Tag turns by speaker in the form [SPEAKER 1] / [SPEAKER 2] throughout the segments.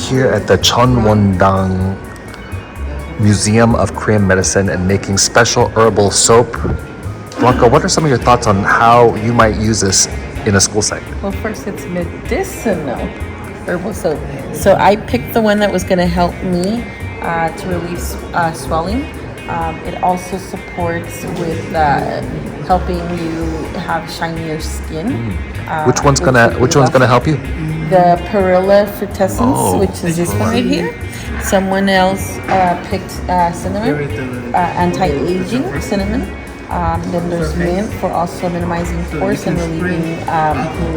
[SPEAKER 1] here at the Cheonwon-dang Museum of Korean Medicine and making special herbal soap. Blanca, what are some of your thoughts on how you might use this in a school setting?
[SPEAKER 2] Well, first, it's medicinal herbal soap. So I picked the one that was going to help me to relieve swelling. It also supports with helping you have shinier skin.
[SPEAKER 1] Which one's gonna help you?
[SPEAKER 2] The Perilla frutescens, which is this one right here. Someone else picked cinnamon, anti-aging cinnamon. Then there's mint for also minimizing pores and relieving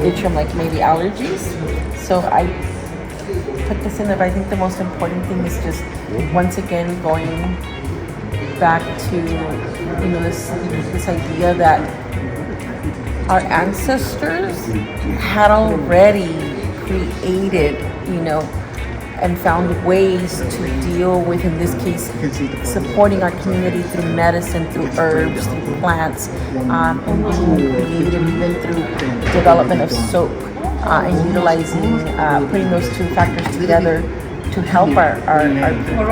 [SPEAKER 2] itch from like maybe allergies. So I put this in there, but I think the most important thing is just once again going back to this idea that our ancestors had already created and found ways to deal with, in this case, supporting our community through medicine, through herbs, through plants, and being creative even through development of soap and utilizing, putting those two factors together to help our people.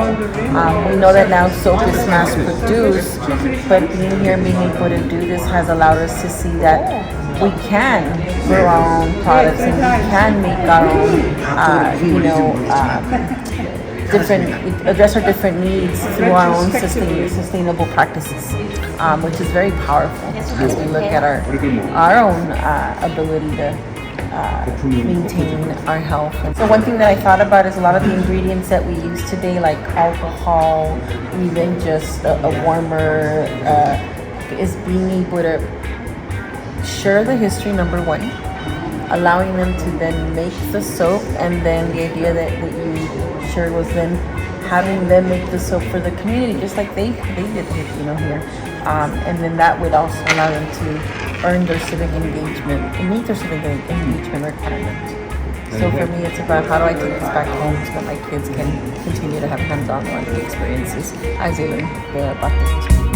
[SPEAKER 2] We know that now soap is mass produced, but being here and being able to do this has allowed us to see that we can grow our own products and we can make our own, address our different needs through our own sustainable practices, which is very powerful as we look at our own ability to maintain our health. And so one thing that I thought about is a lot of the ingredients that we use today, like alcohol, even just a warmer, is being able to share the history, number one, allowing them to then make the soap, and then the idea that you shared was then having them make the soap for the community, just like they did here. And then that would also allow them to earn their civic engagement and meet their civic engagement requirement. So for me, it's about how do I take this back home so that my kids can continue to have hands-on learning experiences as they learn about the history.